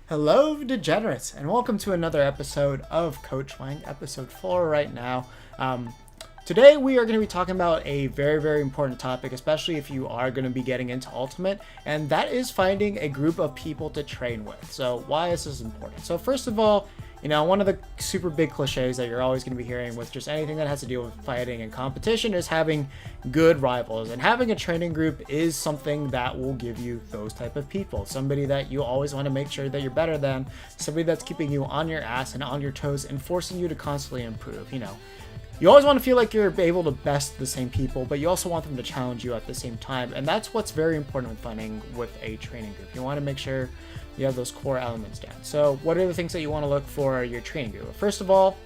Hello, degenerates, and welcome to another episode of Coach Wang, episode 4 right now. Today we are going to be talking about a very, very important topic, especially if you are going to be getting into Ultimate, and that is finding a group of people to train with. So why is this important? So first of all, one of the super big cliches that you're always going to be hearing with just anything that has to deal with fighting and competition is having good rivals. And having a training group is something that will give you those type of people. Somebody that you always want to make sure that you're better than, somebody that's keeping you on your ass and on your toes and forcing you to constantly improve, You always want to feel like you're able to best the same people, but you also want them to challenge you at the same time. And that's what's very important with finding with a training group. You want to make sure you have those core elements down. So what are the things that you want to look for your training group? First of all,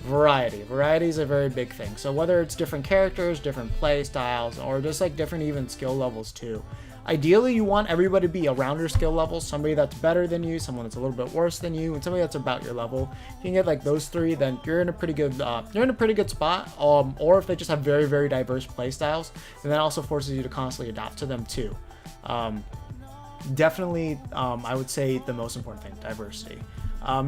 variety. Variety is a very big thing. So whether it's different characters, different play styles, or just like different even skill levels too. Ideally, you want everybody to be around your skill level, somebody that's better than you, someone that's a little bit worse than you, and somebody that's about your level. If you can get like those three, then you're in a pretty good spot. Or if they just have very, very diverse play styles, then that also forces you to constantly adapt to them too. Definitely, I would say the most important thing, diversity.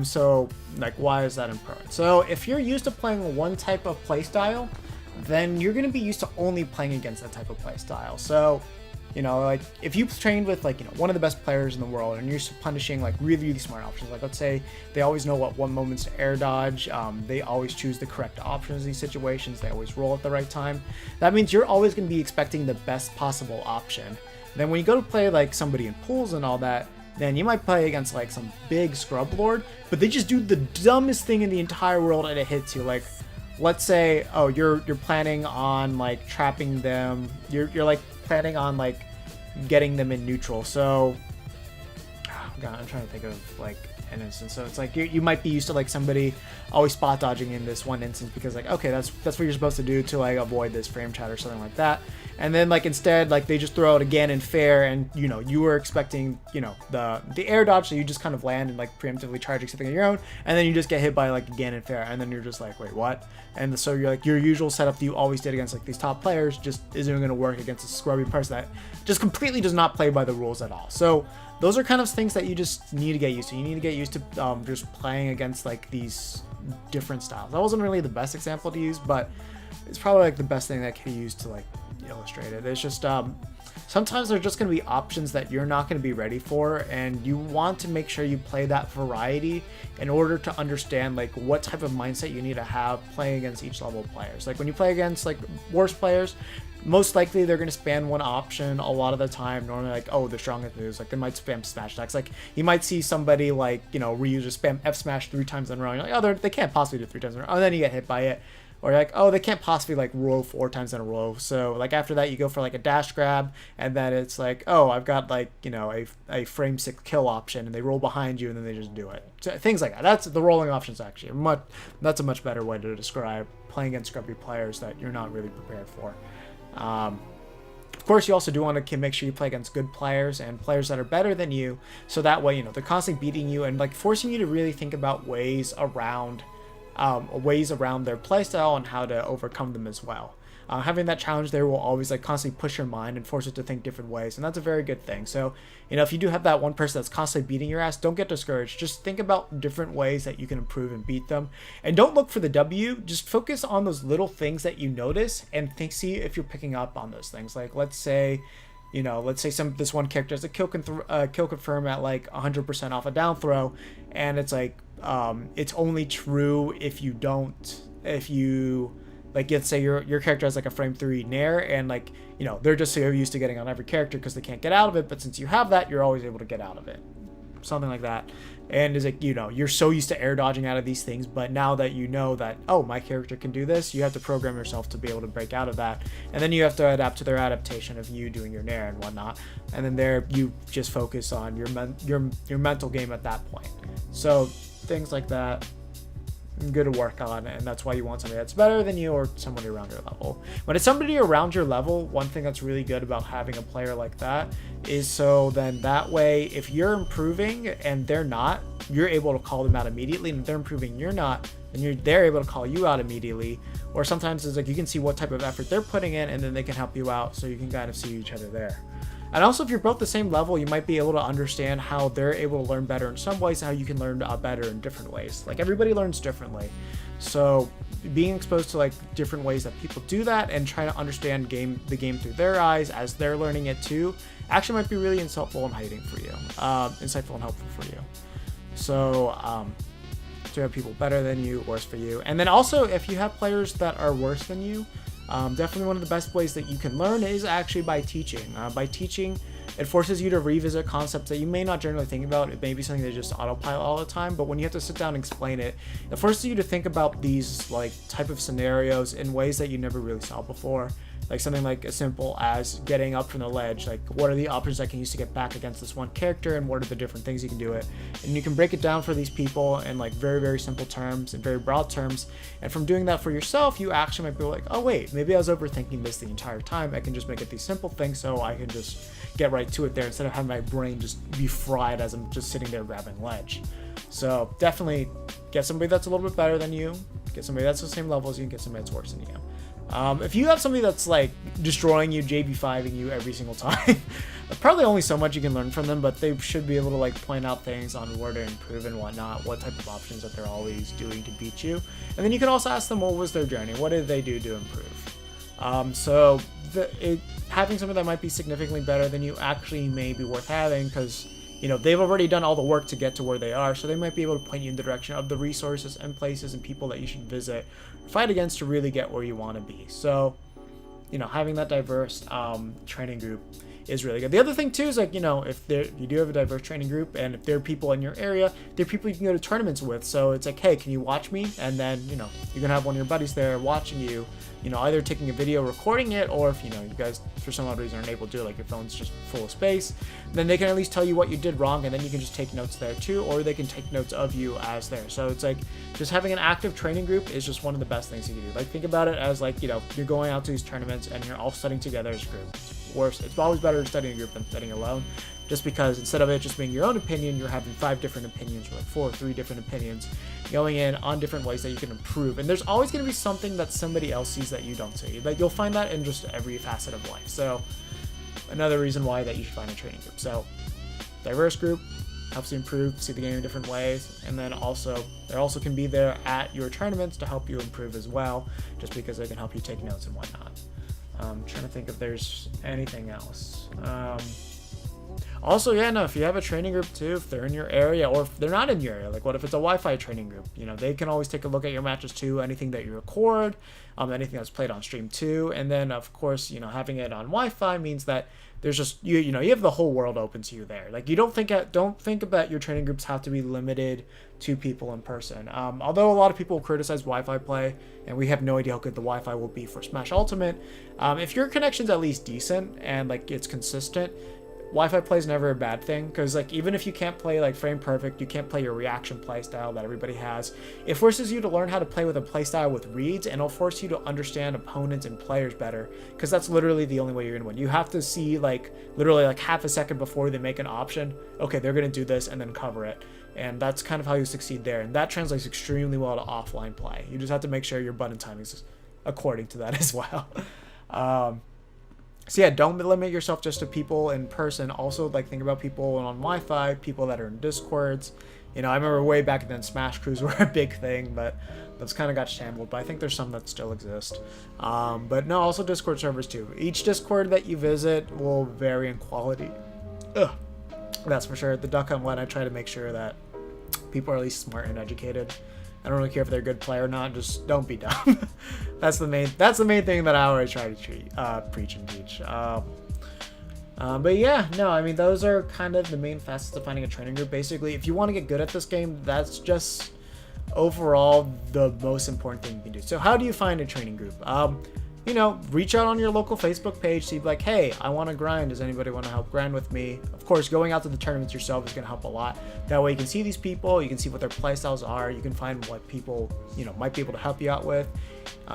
So like, why is that important? So if you're used to playing one type of play style, then you're going to be used to only playing against that type of play style. So like if you've trained with one of the best players in the world and you're punishing like really, really smart options, like let's say they always know what one moment's to air dodge, they always choose the correct options in these situations, they always roll at the right time. That means you're always going to be expecting the best possible option. Then when you go to play like somebody in pools and all that, then you might play against like some big scrub lord, but they just do the dumbest thing in the entire world and it hits you. Like, let's say, oh, you're planning on like trapping them, you're like planning on like getting them in neutral. So God, I'm trying to think of like an instance. So it's like you might be used to like somebody always spot dodging in this one instance because like, okay, that's what you're supposed to do to like avoid this frame chat or something like that. And then like instead like they just throw it again in fair, and you were expecting the air dodge, so you just kind of land and like preemptively charging something on your own, and then you just get hit by like again in fair, and then you're just like, wait, what? And so you're like, your usual setup that you always did against like these top players just isn't going to work against a scrubby person that just completely does not play by the rules at all. So those are kind of things that you just need to get used to. You need to get used to just playing against like these different styles. That wasn't really the best example to use, but it's probably like the best thing that can be used to like illustrate it. It's just sometimes there's just going to be options that you're not going to be ready for, and you want to make sure you play that variety in order to understand like what type of mindset you need to have playing against each level of players. Like when you play against like worse players, most likely they're going to spam one option a lot of the time. Normally like, oh, the strongest moves, like they might spam smash attacks. Like you might see somebody like Ryu just spam F smash 3 times in a row, and you're like, oh, they can't possibly do 3 times in a row, and then you get hit by it. Or you're like, oh, they can't possibly like roll 4 times in a row. So like after that you go for like a dash grab, and then it's like, oh, I've got like a frame 6 kill option, and they roll behind you and then they just do it. So things like that. That's the rolling options actually. That's a much better way to describe playing against scrubby players that you're not really prepared for. Of course, you also do want to make sure you play against good players and players that are better than you, so that way they're constantly beating you and like forcing you to really think about ways around their playstyle and how to overcome them as well. Having that challenge there will always like constantly push your mind and force it to think different ways, and that's a very good thing. So if you do have that one person that's constantly beating your ass, don't get discouraged. Just think about different ways that you can improve and beat them, and don't look for the W. Just focus on those little things that you notice and see if you're picking up on those things. Like let's say this one character has a kill confirm at like 100% off a down throw, and it's like it's only true if you like, let's say your character has like a frame 3 nair, and like they're just so used to getting on every character because they can't get out of it, but since you have that, you're always able to get out of it, something like that. And is like you're so used to air dodging out of these things, but now that you know that, oh, my character can do this, you have to program yourself to be able to break out of that, and then you have to adapt to their adaptation of you doing your nair and whatnot, and then there you just focus on your mental game at that point. So things like that, good to work on, and that's why you want somebody that's better than you or somebody around your level. When it's somebody around your level, one thing that's really good about having a player like that is so then that way if you're improving and they're not, you're able to call them out immediately, and if they're improving you're not, then they're able to call you out immediately. Or sometimes it's like you can see what type of effort they're putting in, and then they can help you out, so you can kind of see each other there. And also, if you're both the same level, you might be able to understand how they're able to learn better in some ways, how you can learn better in different ways. Like, everybody learns differently. So being exposed to like different ways that people do that and trying to understand the game through their eyes as they're learning it too, actually might be really insightful and insightful and helpful for you. So to have people better than you, worse for you. And then also, if you have players that are worse than you, definitely one of the best ways that you can learn is actually by teaching. By teaching, it forces you to revisit concepts that you may not generally think about. It may be something that just autopilot all the time, but when you have to sit down and explain it, it forces you to think about these like type of scenarios in ways that you never really saw before. Like something like as simple as getting up from the ledge. Like, what are the options I can use to get back against this one character, and what are the different things you can do it? And you can break it down for these people in like very, very simple terms and very broad terms. And from doing that for yourself, you actually might be like, oh wait, maybe I was overthinking this the entire time. I can just make it these simple things, so I can just get right to it there instead of having my brain just be fried as I'm just sitting there grabbing ledge. So definitely get somebody that's a little bit better than you, get somebody that's the same level as you, and get somebody that's worse than you. If you have somebody that's like destroying you, JB5ing you every single time, probably only so much you can learn from them, but they should be able to like point out things on where to improve and whatnot, what type of options that they're always doing to beat you. And then you can also ask them, what was their journey? What did they do to improve? Having something that might be significantly better than you actually may be worth having, because you know they've already done all the work to get to where they are, so they might be able to point you in the direction of the resources and places and people that you should visit, fight against to really get where you want to be. So, you know, having that diverse training group is really good. The other thing too is like, you know, if you do have a diverse training group, and if there are people in your area, there are people you can go to tournaments with. So it's like, hey, can you watch me? And then, you know, you're gonna have one of your buddies there watching you, you know, either taking a video, recording it, or if, you know, you guys for some odd reason aren't able to do it, like your phone's just full of space, then they can at least tell you what you did wrong, and then you can just take notes there too, or they can take notes of you as there. So it's like, just having an active training group is just one of the best things you can do. Like, think about it as like, you know, you're going out to these tournaments and you're all studying together as a group. It's always better to study in a group than studying alone, just because instead of it just being your own opinion, you're having 5 different opinions, or like 3 different opinions going in on different ways that you can improve. And there's always going to be something that somebody else sees that you don't see. Like, you'll find that in just every facet of life. So another reason why that you should find a training group. So diverse group helps you improve, see the game in different ways, and then also they also can be there at your tournaments to help you improve as well, just because they can help you take notes and whatnot. I'm trying to think if there's anything else. Also, yeah, no, if you have a training group too, if they're in your area, or if they're not in your area, like what if it's a Wi-Fi training group? You know, they can always take a look at your matches too, anything that you record, anything that's played on stream too. And then, of course, you know, having it on Wi-Fi means that there's just, you know, you have the whole world open to you there. Like, you don't think about your training groups have to be limited to people in person. Although a lot of people criticize Wi-Fi play, and we have no idea how good the Wi-Fi will be for Smash Ultimate. If your connection's at least decent and like it's consistent, Wi-Fi play is never a bad thing, because like even if you can't play like frame perfect, you can't play your reaction playstyle that everybody has, it forces you to learn how to play with a playstyle with reads, and it'll force you to understand opponents and players better, because that's literally the only way you're gonna win. You have to see like literally like half a second before they make an option, okay, they're gonna do this, and then cover it. And that's kind of how you succeed there, and that translates extremely well to offline play. You just have to make sure your button timing is according to that as well. So yeah, don't limit yourself just to people in person. Also, like, think about people on Wi-Fi, people that are in Discords. You know, I remember way back then Smash Crews were a big thing, but those kind of got shambled. But I think there's some that still exist. But no, also Discord servers too. Each Discord that you visit will vary in quality. Ugh, that's for sure. The Duck Hunt one, I try to make sure that people are at least smart and educated. I don't really care if they're a good player or not. Just don't be dumb. That's the main thing that I always try to preach and teach. But yeah, no, I mean, those are kind of the main facets of finding a training group. Basically, if you want to get good at this game, that's just overall the most important thing you can do. So how do you find a training group? You know, reach out on your local Facebook page, see like, hey, I want to grind. Does anybody want to help grind with me? Of course, going out to the tournaments yourself is going to help a lot. That way you can see these people, you can see what their playstyles are, you can find what people, you know, might be able to help you out with.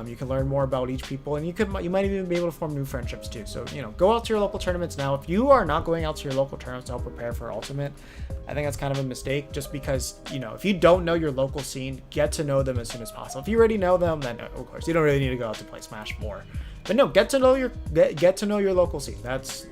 You can learn more about each people, and you might even be able to form new friendships too. So, you know, go out to your local tournaments now. If you are not going out to your local tournaments to help prepare for Ultimate, I think that's kind of a mistake, just because, you know, if you don't know your local scene, get to know them as soon as possible. If you already know them, then of course you don't really need to go out to play Smash more. But no, get to know your local scene. That's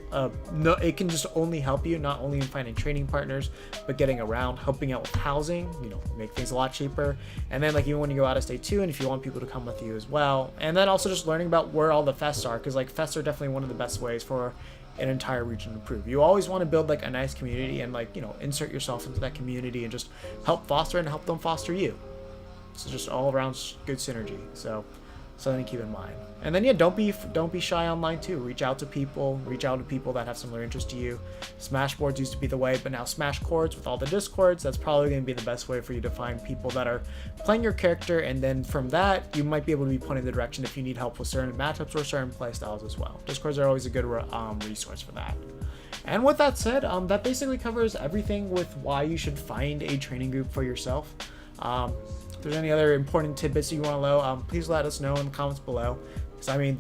no, it can just only help you, not only in finding training partners, but getting around, helping out with housing, make things a lot cheaper. And then like even when you go out of state too, and if you want people to come with you as well. And then also just learning about where all the fests are, because like fests are definitely one of the best ways for an entire region to improve. You always want to build like a nice community and like, insert yourself into that community and just help foster and help them foster you. It's just all around good synergy. So something to keep in mind. And then yeah, don't be shy online too. Reach out to people that have similar interests to you. Smash boards used to be the way, but now Smash Chords with all the discords, that's probably going to be the best way for you to find people that are playing your character, and then from that you might be able to be pointed in the direction if you need help with certain matchups or certain playstyles as well. Discords are always a good resource for that. And with that said, that basically covers everything with why you should find a training group for yourself. If there's any other important tidbits you want to know, please let us know in the comments below. Because I mean,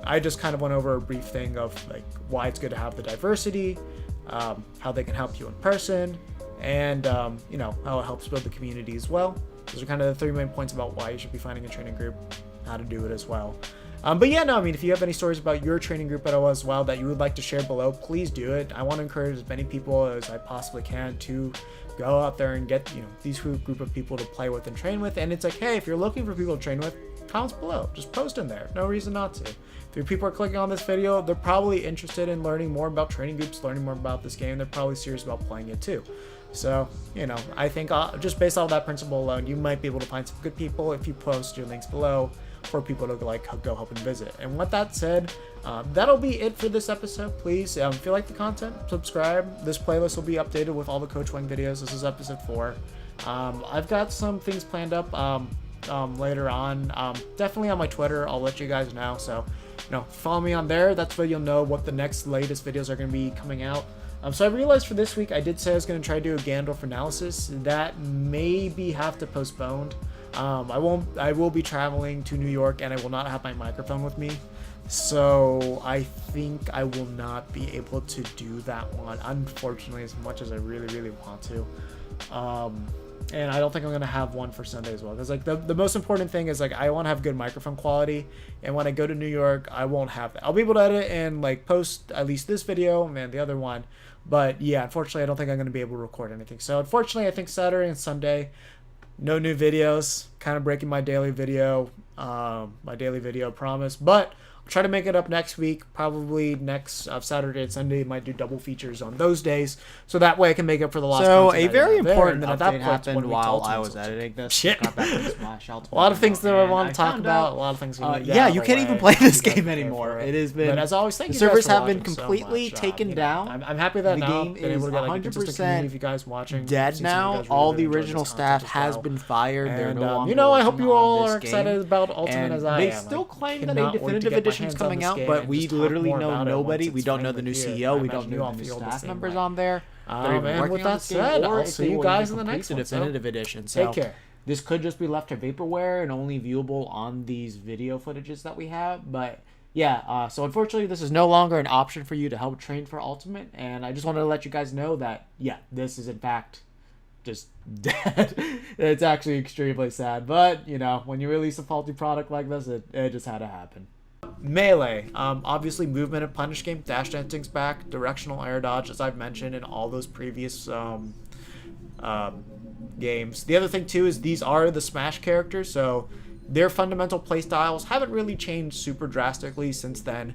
I just kind of went over a brief thing of like why it's good to have the diversity, how they can help you in person, and how it helps build the community as well. Those are kind of the 3 main points about why you should be finding a training group, how to do it as well. But yeah, no, I mean, if you have any stories about your training group at all as well that you would like to share below, please do it. I want to encourage as many people as I possibly can to go out there and get, these group of people to play with and train with. And it's like, hey, if you're looking for people to train with, comments below, just post in there. No reason not to. If people are clicking on this video, they're probably interested in learning more about training groups, learning more about this game. They're probably serious about playing it too. So, I think just based off that principle alone, you might be able to find some good people if you post your links below for people to like go help and visit. And with that said, that'll be it for this episode. Please, if you like the content, subscribe. This playlist will be updated with all the Coach Wang videos. This is episode 4. I've got some things planned up later on. Definitely on my Twitter. I'll let you guys know. So, follow me on there. That's where you'll know what the next latest videos are going to be coming out. So I realized for this week, I did say I was going to try to do a Gandalf analysis. That maybe have to postponed. I will be traveling to New York and I will not have my microphone with me. So I think I will not be able to do that one, unfortunately, as much as I really, really want to. And I don't think I'm going to have one for Sunday as well. Because like the most important thing is like I want to have good microphone quality. And when I go to New York, I won't have that. I'll be able to edit and like post at least this video and the other one. But yeah, unfortunately, I don't think I'm going to be able to record anything. So unfortunately, I think Saturday and Sunday, no new videos. Kind of breaking my daily video promise. But I'll try to make it up next week. Probably next Saturday and Sunday. Might do double features on those days. So that way I can make up for the lost So content a very important update update happened while I was editing this. Shit. Got back to Smash A lot of things that I want to talk about. A lot of things. Yeah, you can't even play this game anymore. It has been. But as always, thank the you guys servers for have been watching so completely much. taken down. I'm happy that The now game I've been able to is get like a consistent 100% community of you guys watching. dead See some now. of you guys All really the enjoy original this staff content as has well. been fired. They're And no longer. I hope you all working on are this excited game. about Ultimate And as I they am. still I claim that a cannot wait to definitive get my edition is hands on coming this out, game but and we just talk literally more know about it nobody. once We it's don't know the finally new here. CEO. I We don't imagine you know all the new feel the staff same members way. on there. They're even And working with on that this game, said, or I'll if see they you will guys even in the next complete one. the definitive edition. Take So care. this could just be left to vaporware and only viewable on these video footages that we have, but yeah, so unfortunately this is no longer an option for you to help train for Ultimate, and I just wanted to let you guys know that yeah, this is in fact just dead. It's actually extremely sad, but when you release a faulty product like this, it just had to happen. Melee, obviously movement and punish game, dash dancing's back, directional air dodge, as I've mentioned in all those previous games. The other thing too is these are the Smash characters, so their fundamental playstyles haven't really changed super drastically since then.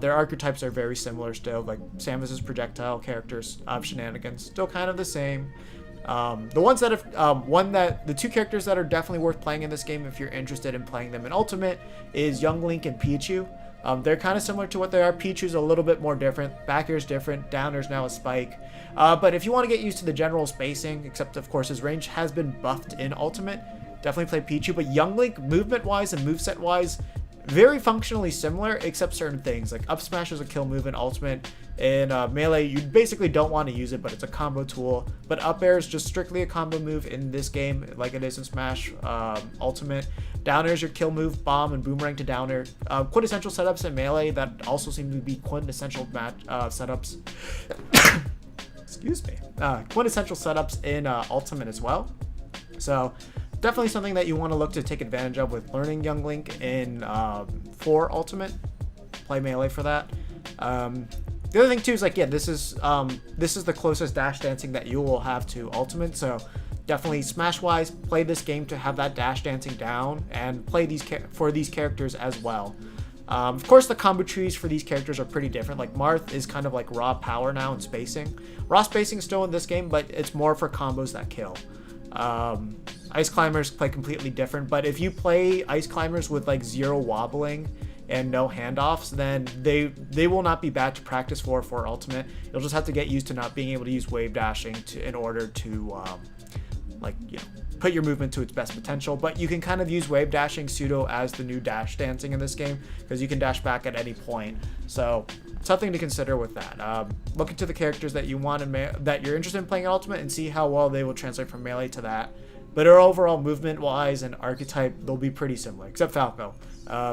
Their archetypes are very similar still, like Samus's projectile characters, Shenanigans, still kind of the same. The ones that have the two characters that are definitely worth playing in this game if you're interested in playing them in Ultimate is Young Link and Pichu. They're kind of similar to what they are. Pichu's a little bit more different. Back air's different. Down air's now a spike. But if you want to get used to the general spacing, except of course his range has been buffed in Ultimate, definitely play Pichu. But Young Link, movement-wise and moveset-wise, very functionally similar, except certain things. Like up smash is a kill move in Ultimate. In Melee, you basically don't want to use it, but it's a combo tool. But up air is just strictly a combo move in this game, like it is in Smash Ultimate. Down air is your kill move, bomb, and boomerang to down air. Quintessential setups in Melee that also seem to be quintessential setups. Excuse me. Quintessential setups in Ultimate as well. So definitely something that you want to look to take advantage of with learning Young Link in for Ultimate. play melee for that. The other thing too is like, yeah, this is the closest dash dancing that you will have to Ultimate, so definitely Smash-wise, play this game to have that dash dancing down and play for these characters as well. Of course, the combo trees for these characters are pretty different. Like Marth is kind of like raw power now and spacing. Raw spacing is still in this game, but it's more for combos that kill. Ice Climbers play completely different, but if you play Ice Climbers with like 0 wobbling and no handoffs, then they will not be bad to practice for Ultimate. You'll just have to get used to not being able to use wave dashing in order to put your movement to its best potential. But you can kind of use wave dashing pseudo as the new dash dancing in this game, because you can dash back at any point. So something to consider with that. Look into the characters that you want that you're interested in playing in Ultimate and see how well they will translate from melee to that. But our overall movement wise and archetype, they'll be pretty similar, except Falco.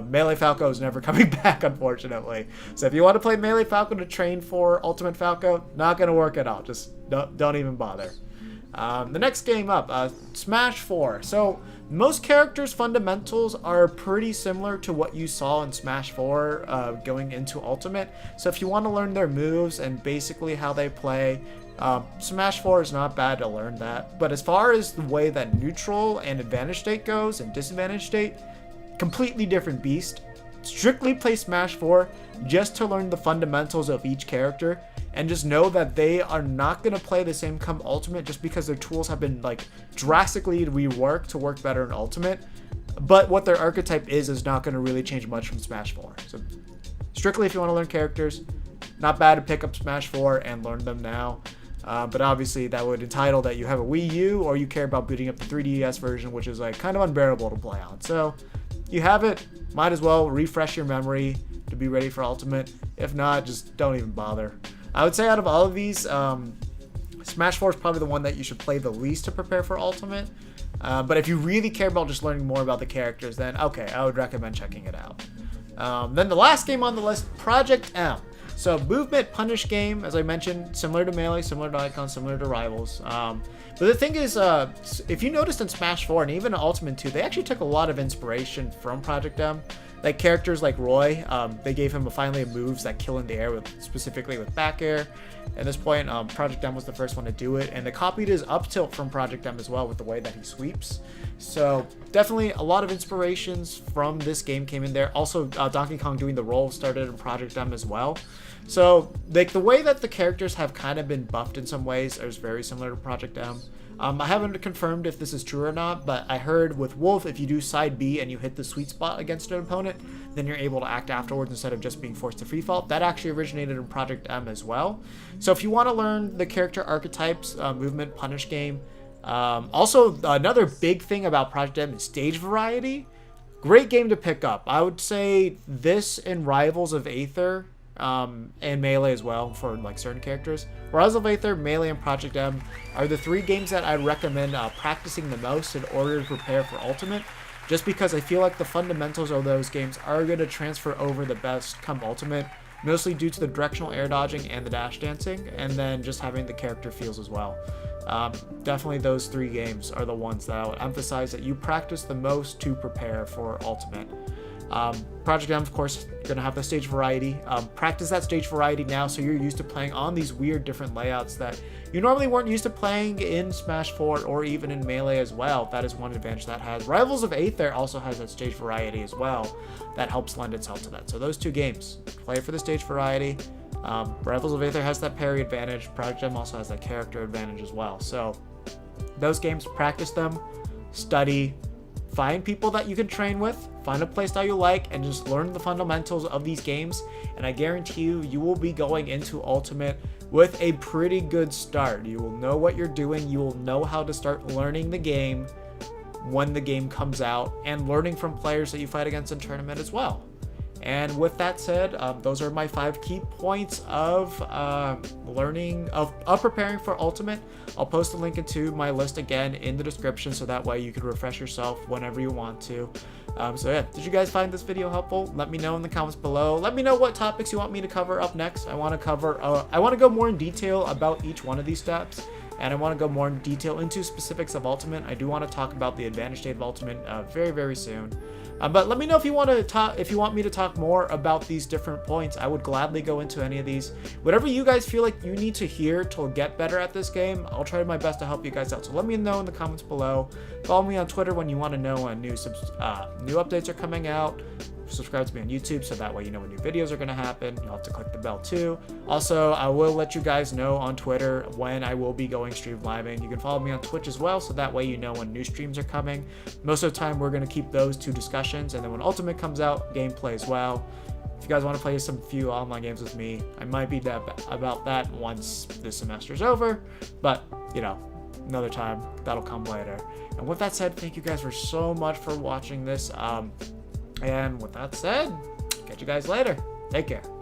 Melee Falco is never coming back, unfortunately. So if you want to play Melee Falco to train for Ultimate Falco, not going to work at all. Just don't even bother. The next game up, Smash 4. So most characters' fundamentals are pretty similar to what you saw in Smash 4 going into Ultimate. So if you want to learn their moves and basically how they play, Smash 4 is not bad to learn that. But as far as the way that neutral and advantage state goes and disadvantage state, completely different beast. Strictly play Smash 4 just to learn the fundamentals of each character, and just know that they are not going to play the same come Ultimate just because their tools have been like drastically reworked to work better in Ultimate. But what their archetype is not going to really change much from Smash 4. So strictly if you want to learn characters, not bad to pick up Smash 4 and learn them now. But obviously that would entitle that you have a Wii U or you care about booting up the 3DS version, which is like kind of unbearable to play on. So you have it, might as well refresh your memory to be ready for Ultimate. If not, just don't even bother. I would say out of all of these, Smash 4 is probably the one that you should play the least to prepare for Ultimate. But if you really care about just learning more about the characters, then okay, I would recommend checking it out. Then the last game on the list, Project M. So movement punish game, as I mentioned, similar to Melee, similar to Icon, similar to Rivals. But the thing is, if you noticed in Smash 4 and even in Ultimate 2, they actually took a lot of inspiration from Project M. Like characters like Roy, they gave him finally moves that kill in the air, specifically with back air. At this point, Project M was the first one to do it, and they copied his up tilt from Project M as well with the way that he sweeps. So definitely a lot of inspirations from this game came in there. Also, Donkey Kong doing the roll started in Project M as well. So like the way that the characters have kind of been buffed in some ways is very similar to Project M. I haven't confirmed if this is true or not, but I heard with Wolf, if you do side B and you hit the sweet spot against an opponent, then you're able to act afterwards instead of just being forced to free fall. That actually originated in Project M as well. So if you want to learn the character archetypes, movement punish game. Also, another big thing about Project M is stage variety. Great game to pick up. I would say this and Rivals of Aether, and Melee as well for like certain characters. Rivals of Aether, Melee, and Project M are the 3 games that I'd recommend practicing the most in order to prepare for Ultimate, just because I feel like the fundamentals of those games are going to transfer over the best come Ultimate, mostly due to the directional air dodging and the dash dancing, and then just having the character feels as well. Definitely those 3 games are the ones that I would emphasize that you practice the most to prepare for Ultimate. Project M, of course, going to have the stage variety. Practice that stage variety now so you're used to playing on these weird different layouts that you normally weren't used to playing in Smash 4 or even in Melee as well. That is one advantage that has. Rivals of Aether also has that stage variety as well that helps lend itself to that. So those 2 games, play for the stage variety. Rivals of Aether has that parry advantage. Project M also has that character advantage as well. So those games, practice them, study, find people that you can train with, find a playstyle you like, and just learn the fundamentals of these games. And I guarantee you will be going into Ultimate with a pretty good start. You will know what you're doing. You will know how to start learning the game when the game comes out, and learning from players that you fight against in tournament as well. And with that said, those are my 5 key points of preparing for Ultimate. I'll post a link into my list again in the description, so that way you can refresh yourself whenever you want to. So yeah, did you guys find this video helpful? Let me know in the comments below. Let me know what topics you want me to cover up next. I want to go more in detail about each one of these steps. and I want to go more in detail into specifics of Ultimate. I do want to talk about the Advantage State of Ultimate very, very soon. But let me know if you want to talk, if you want me to talk more about these different points. I would gladly go into any of these. Whatever you guys feel like you need to hear to get better at this game, I'll try my best to help you guys out. So let me know in the comments below. Follow me on Twitter when you want to know when new updates are coming out. Subscribe to me on YouTube so that way you know when new videos are going to happen. You'll have to click the bell too. Also, I will let you guys know on Twitter when I will be going stream living. You can follow me on Twitch as well, so that way you know when new streams are coming. Most of the time, we're going to keep those two discussions, and then when Ultimate comes out, gameplay as well. If you guys want to play some few online games with me, I might be about that once this semester's over, but you know, another time, that'll come later. And with that said, thank you guys for so much for watching this. And with that said, catch you guys later. Take care.